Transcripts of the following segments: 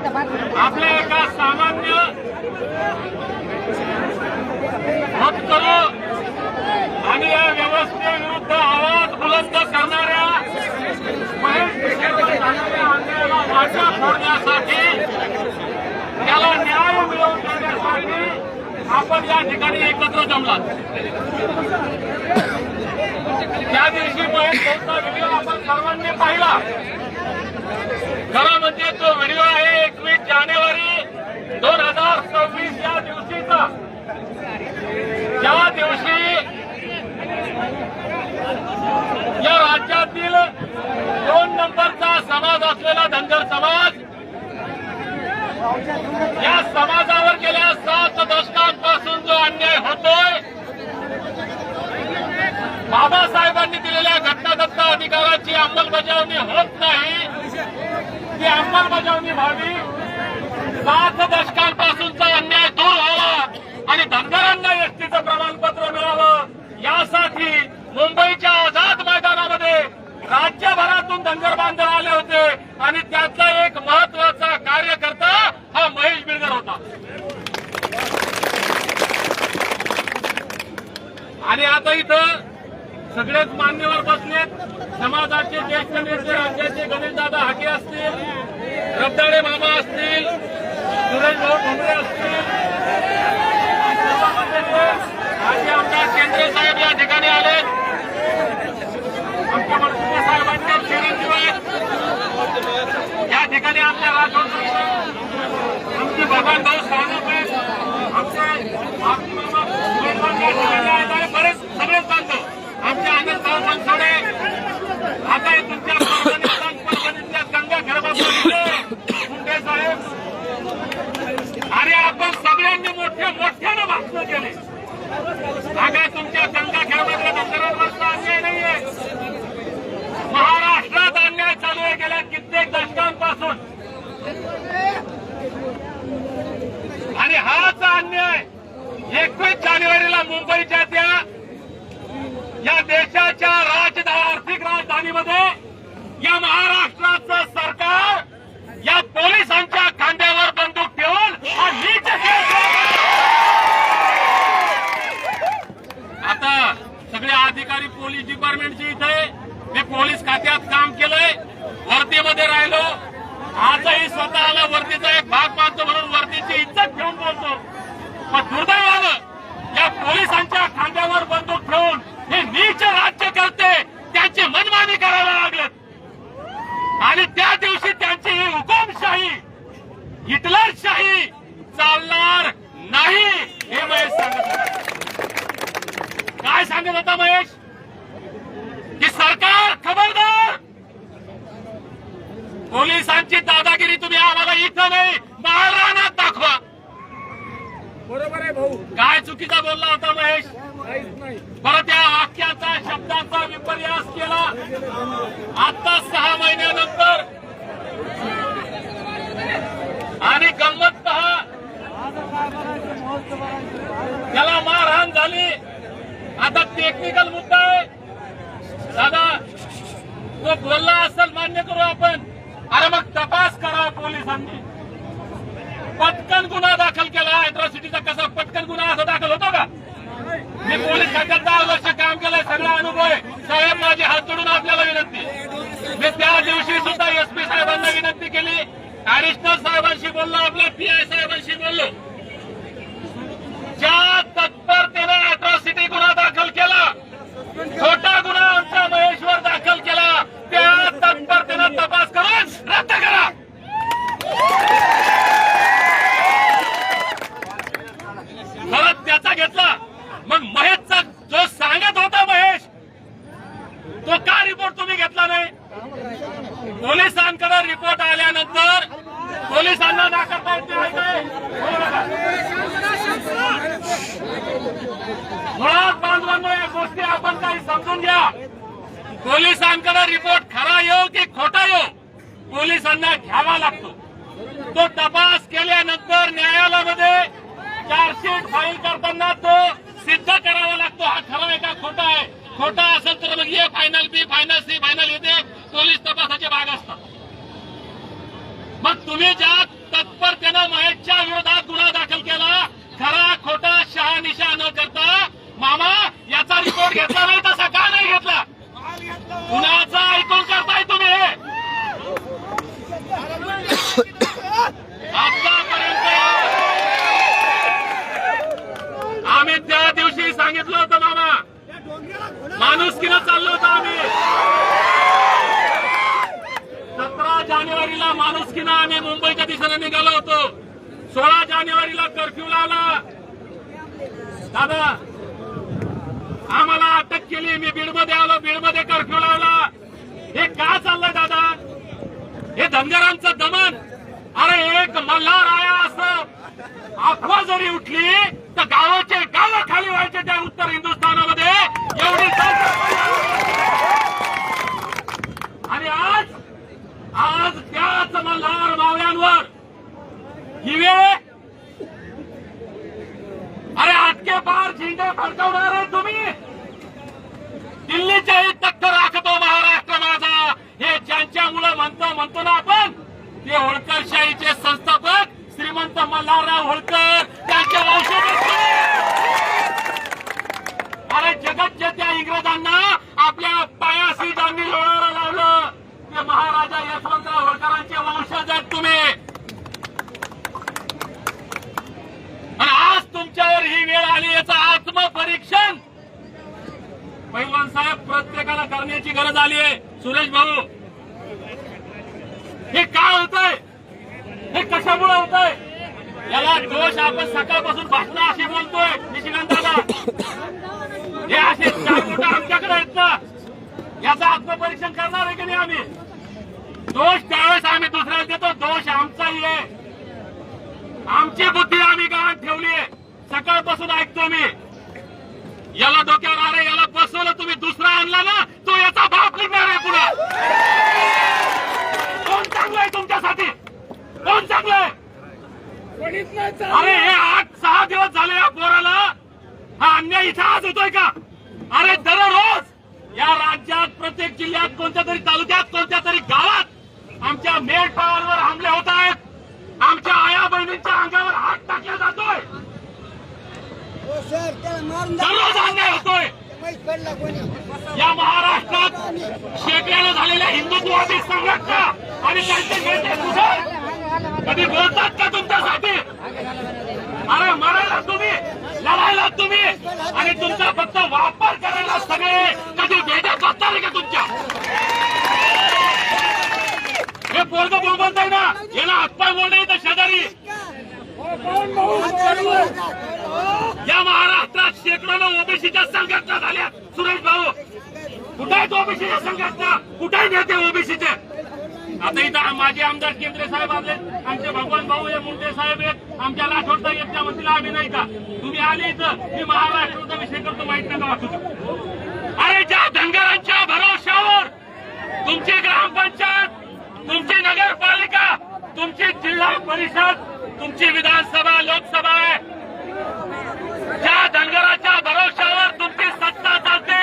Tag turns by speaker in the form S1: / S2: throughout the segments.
S1: आपल्या एका सामान्य होतकरू आणि या व्यवस्थेविरुद्ध आवाज बुलंद करणाऱ्या महेश बिडकरवर झालेल्या अन्यायाला वाचा फोडण्यासाठी, त्याला न्याय मिळवून देण्यासाठी आपण या ठिकाणी एकत्र जमलात. त्या दिवशी महेश भाऊचा व्हिडिओ आपण सर्वांनी पाहिला. खरं म्हणजे तो व्हिडिओ आहे 21 जानेवारी 2026 या दिवशीचा. त्या दिवशी या राज्यातील 2 नंबरचा समाज असलेला धनगर समाज, या समाजावर गेल्या 7 दशकांपासून जो अन्याय होतोय, बाबासाहेबांनी दिलेल्या घटनादत्त अधिकाराची अंमलबजावणी होत नाही, ती अंमलबजावणी व्हावी, 7 दशकांपासूनचा अन्याय दूर व्हावा आणि धनगरांना एसटीचं प्रमाणपत्र मिळावं, यासाठी मुंबईच्या आझाद मैदानामध्ये राज्यभरातून धनगर बांधव आले होते आणि त्याचा एक महत्वाचा कार्यकर्ता हा महेश बिडकर होता. आणि आता इथं सगळेच मान्यवर बसलेत. समाजाचे ज्येष्ठ नेते राज्याचे गणेशदादा हाके असतील, रबदाडे मामा असतील, सुरेश भाऊ ठोंबरे असतील, माजी आमदार केंद्रे साहेब या ठिकाणी आले, आमच्या मनसुखे साहेबांचे चिरंजीव आहेत या ठिकाणी, आपल्या राजवंश आमचे भगवान भाऊ साहेब आहेत, आमचे मामा या ठिकाणी आहेत, बरेच सगळेच बांधव, आमचे आनंद भाऊ बनसोडे, आता तुमच्या परभणीतल्या गंगा घरबाबा मुंडे साहेब, आणि आपण सगळ्यांनी मोठ्यानं भाषण केले. आता तुमच्या गंगा खेळामधल्या धनगरांवरचा अन्याय नाहीये, महाराष्ट्रात अन्याय चालू आहे गेल्या कित्येक दशकांपासून. आणि हाच अन्याय 21 जानेवारीला मुंबईच्या त्या या देशाच्या आर्थिक राजधानीमध्ये या महाराष्ट्राचं सरकार या पोलिसांच्या खांद्यावर बंदूक ठेवून हा नीच आता सगळे अधिकारी पोलीस डिपार्टमेंटचे इथे मी पोलीस खात्यात काम केलंय, वर्दीमध्ये राहिलो, आजही स्वतःला वर्दीचा एक भाग मानतो म्हणून वर्दीची इज्जत घेऊन बोलतो. पण दुर्दैवानं या पोलिसांच्या खांद्यावर बंदूक ठेवून हे नीच राज्य करते त्यांची मनमानी करायला लागलेत. आणि त्या दिवशी त्यांची ही हुकुमशाही, हिटलरशाही चालणार नाही हे महेश सांगत होता. काय सांगत होता महेश? की सरकार खबरदार, पोलिसांची दादागिरी तुम्ही आम्हाला इथं नाही माळरानात दाखवा.
S2: बरोबर आहे भाऊ.
S1: काय चुकीचा बोलला होता महेश? बरं, त्या वाक्याचा शब्दाचा विपर्यास केला. आता 6 महिन्यानंतर आणि गंमत पहा, त्याला मारहाण झाली. आता टेक्निकल मुद्दा आहे दादा, तो बोलला असेल मान्य करू आपण, अरे मग तपास करा पोलिसांनी. पटकन गुन्हा दाखल केला, अॅट्रॉसिटीचा कसा पटकन गुन्हा असा दाखल होतो का? मी पोलीस खात्यात 10 वर्ष काम केलंय, सगळा अनुभव आहे. साहेब माझे हात जोडून आपल्याला विनंती, मी त्या दिवशी सुद्धा एसपी साहेबांना विनंती केली, ऍडिशनल साहेबांशी बोललो, आपल्या पीआय साहेबांशी बोललो, ज्या तत्परतेने अॅट्रॉसिटी गुन्हा दाखल केला, छोटा गुन्हा आमच्या महेशवर दाखल केला, त्या तत्परतेनं तपास करून रद्द करा. परत त्याचा घेतला. मग महेशचा जो सांगत होता महेश, तो का रिपोर्ट तुम्ही घेतला नाही? पोलिसांकडे रिपोर्ट आल्यानंतर पोलिसांना नाकारता येत नाही काय? मुळात बांधवांनो, या गोष्टी आपण काही समजून घ्या. पोलिसांकडे रिपोर्ट खरा येऊ की खोटा येऊ, पोलिसांना घ्यावा लागतो. तो तपास केल्यानंतर न्यायालयामध्ये चार्जशीट फाईल करताना तो सिद्ध करावा लागतो, हा खरा आहे का खोटा आहे. खोटा असेल तर मग A final, B final, C final येते, पोलीस तपासाचे भाग असतात. मग तुम्ही ज्या त्यांच्या विरोधात गुन्हा दाखल केला. खरा खोटा शहानिशा न करता मामा याचा रिपोर्ट घेतला नाही, तसा का नाही घेतला? कुणाचा ऐकून करताय तुम्ही हे? आतापर्यंत आम्ही त्या दिवशी सांगितलं होतं मामा, माणुसकीनं चाललो होतो आम्ही. 17 जानेवारीला माणुसकीनं आम्ही मुंबईच्या दिशेने निघालो होतो. 16 जानेवारीला कर्फ्यू लावला. दादा आम्हाला अटक केली. मी बीडमध्ये आलो, बीडमध्ये कर्फ्यू लावला. हे का चाललंय दादा? हे धनगरांचं दमन. अरे एक मल्हार आया असं अफवा जरी उठली तर गावाचे गाव खाली व्हायचे त्या उत्तर हिंदुस्थानामध्ये. एवढी आणि आज त्याच मल्हार मावळ्यांवर ही वेळ. अरे आटके पार झेंडे फडकवणार आहे तुम्ही. दिल्लीच्याही तख्त राखतो महाराष्ट्र माझा, हे ज्यांच्यामुळे म्हणतो ना आपण, ते होळकरशाहीचे संस्थापक श्रीमंत मल्हारराव होळकर, त्यांचे वंशज. अरे जगतच्या इंग्रजांना आपल्या पायाशी ज्यांनी लोळायला लावलं ते महाराजा यशवंतराव होळकरांचे वंशज आहेत तुम्ही. आणि आज तुमच्यावर ही वेळ आली, याचं आत्मपरीक्षण पैलवान साहेब प्रत्येकाला करण्याची गरज आली आहे. सुरेश भाऊ, हे काय होतंय? हे कशामुळे होतंय? याला दोष आपण सकाळपासून भाषण अशी बोलतोय निशिकांत दादा. हे असे चार आमच्याकडे आहेत ना, याचं आत्मपरीक्षण करणार आहे की नाही आम्ही? दोष त्यावेळेस आम्ही दुसऱ्याला देतो, दोष आमचाही आहे. आमची बुद्धी आम्ही गावात ठेवली आहे. सकाळपासून ऐकतो मी, याला डोक्यावर आलं, याला बसवलं, तुम्ही दुसरा आणला ना, तो याचा बाप निघणार आहे पुढे. कोण चांगलं आहे तुमच्यासाठी? कोण चांगलं आहे? अरे हे 8-6 दिवस झाले या पोराला हा अन्याय इथं आज होतोय का? अरे दररोज या राज्यात प्रत्येक जिल्ह्यात, कोणत्या तरी तालुक्यात, कोणत्या तरी गावात आमच्या मेळपावर हमले होत आहेत. आमच्या आया बहिणींच्या अंगावर हात टाकला जातोय. दररोज अन्याय होतोय. या महाराष्ट्रात शेकड्यानं झालेल्या हिंदुत्ववादी संघटना आणि त्यांचे नेते कुठे कधी बोलतात का तुमच्यासाठी? अरे मरायला तुम्ही, लढायला तुम्ही, आणि तुमचा फक्त वापर करायला सगळे कधी भेटत बसणार का तुमच्या? हे पोरग बोलत आहे ना, याला हातपाय मोडे येतं शेजारी. या महाराष्ट्रात शेकडोनं ओबीसीच्या संघटना झाल्या. सुरेश भाऊ, कुठे आहेत ओबीसीच्या संघटना? कुठे नेते ओबीसीचे? आता इथं माझे आमदार केंद्रे साहेब आले, आमचे भगवान भाऊ हे मुंडे साहेब आहेत, आमच्या लाठोडता येत्या मंत्रीला आम्ही नाही का? तुम्ही आले इथं, मी महाराष्ट्राचा विषय करतो, माहित नका वाटू. अरे ज्या धनगरांच्या भरोशावर तुमची ग्रामपंचायत, तुमची नगरपालिका, तुमची जिल्हा परिषद, तुमची विधानसभा, लोकसभा आहे, ज्या धनगराच्या भरोशावर तुमची सत्ता चालते,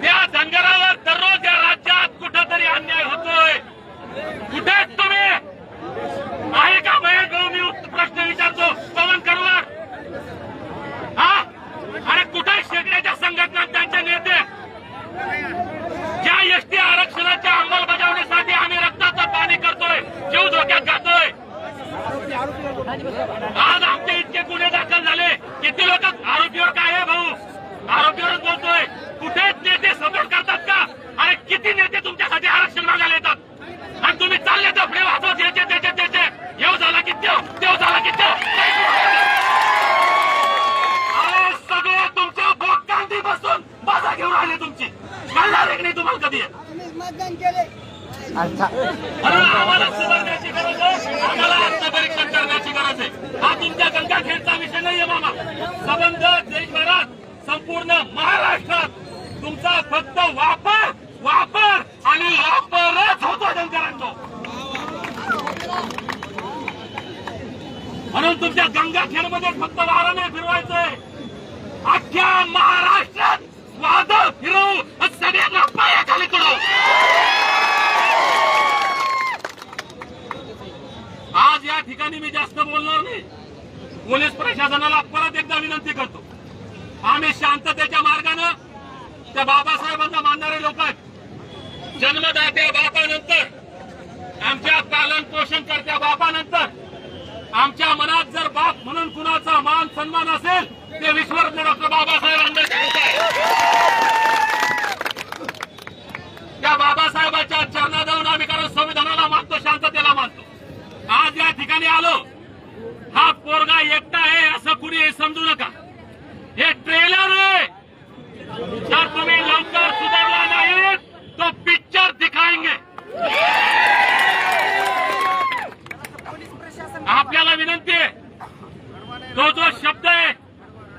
S1: त्या धनगरावर दररोज या राज्यात कुठेतरी अन्याय होतोय. कुठे तुम्ही आहे का? महेश भाऊ, मी प्रश्न विचारतो, पवन करवार, हा? अरे कुठे शेकड्याच्या संघटना, त्यांचे नेते, ज्या एसटी आरक्षणाच्या अंमलबजावणीसाठी आम्ही रक्ताचं पाणी करतोय, जीव धोक्यात घालतोय. आज आमचे इतके गुन्हे दाखल झाले, किती लोक आरोपीवर काय आहे भाऊ? आरोपीवरच बोलतोय. कुठेच नेते सपोर्ट करतात का? अरे किती नेते तुमच्यासाठी आरक्षण मागायला येतात आणि तुम्ही चालले तर पुढे वाचवत याचे त्याचे त्याचे. येऊ झाला की देव झाला की अरे सगळे तुमच्या बोटकांडी बसून बाजा घेऊन आले. तुमची कळणार आहे की नाही तुम्हाला कधी? अरे आम्हाला सुधारण्याची गरज आहे, आम्हाला आत्मपरीक्षण करण्याची गरज आहे. हा तुमच्या गंगाखेडचा विषय नाहीये मामा. संबंध देशभरात, संपूर्ण महाराष्ट्रात तुमचा फक्त वापर वापर आणि वापरच होतो धनगरांचा. म्हणून तुमच्या गंगाखेडमध्ये फक्त वारं नाही फिरवायचंय, अख्ख्या महाराष्ट्रात वादळ फिरवू, सगळ्यांना पायाखाली करू. आज या या ठिकाणी मी जास्त बोलणार नाही. पोलीस प्रशासनाला परत एकदा विनंती करतो, आम्ही शांततेच्या मार्गानं त्या बाबासाहेबांना मानणारे लोक आहेत. जन्मदात्या बापानंतर, आमच्या पालन पोषण करत्या बापानंतर आमच्या मनात जर बाप म्हणून कुणाचा मान सन्मान असेल ते विश्वरत्न डॉक्टर बाबासाहेब आंबेडकर आहे. त्या बाबासाहेबांच्या चरणात जाऊन आम्ही कारण संविधानाला मानतो, शांततेला मानतो. आज या ठिकाणी आलो, हा पोरगा एकटा आहे असं कुणी समजू नका. हे ट्रेलर आहे. जर तुम्ही लवकर सुधारला नाही तो पिक्चर दिखाएंगे. आपल्याला विनंती आहे, तो जो शब्द आहे,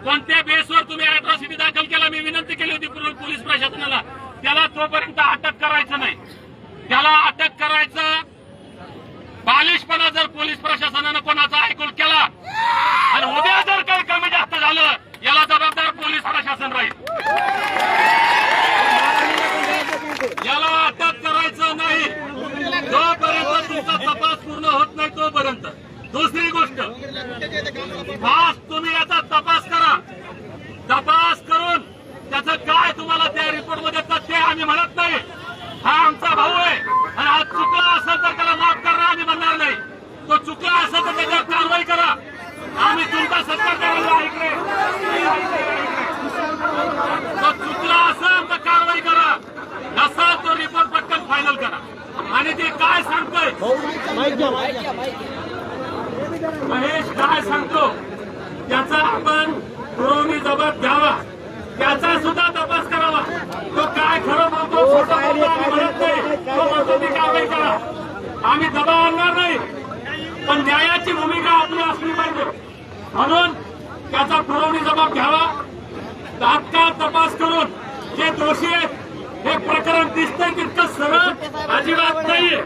S1: कोणत्या बेसवर तुम्ही अॅट्रॉसिटी दाखल केला, मी विनंती केली होती पोलीस प्रशासनाला, त्याला तोपर्यंत अटक करायचं नाही. त्याला अटक करायचं बालिशपणा जर पोलीस प्रशासनानं कोणाचा ऐकून केला आणि उद्या जर काही कमी जास्त झालं, याला जबाबदार पोलीस प्रशासन राहील. याला अटक करायचं नाही जोपर्यंत तुमचा तपास पूर्ण होत नाही तोपर्यंत. दुसरी गोष्ट, आज तुम्ही याचा तपास करा. तपास करून त्याचं काय तुम्हाला त्या रिपोर्टमध्ये तथ्य आम्ही म्हणत नाही. हा आमचा भाऊ आहे आणि हा चुकला असेल तर त्याला माफ करा आम्ही म्हणणार नाही. तो चुकला असेल तर त्याच्यावर कारवाई करा. आम्ही तुमचा सत्कार करायला ऐकले. तो चुकला असेल तर कारवाई करा, नसेल तो रिपोर्ट पटकन फायनल करा. आणि ते काय सांगतोय महेश, काय सांगतो त्याचा आपण पुरवणी जबाब घ्यावा, त्याचा सुद्धा तपास करावा. तो काय खरं बोलतो खोटं बोलतो आम्ही म्हणत नाही. तो म्हणतो ती कारवाई करा, आम्ही दबाव आणणार नाही. पण न्यायाची भूमिका आपली असली पाहिजे. म्हणून त्याचा पुरवणी जबाब घ्यावा. तात्काळ तपास करून जे दोषी आहेत, हे प्रकरण दिसतंय तितकं सरळ अजिबात नाहीये.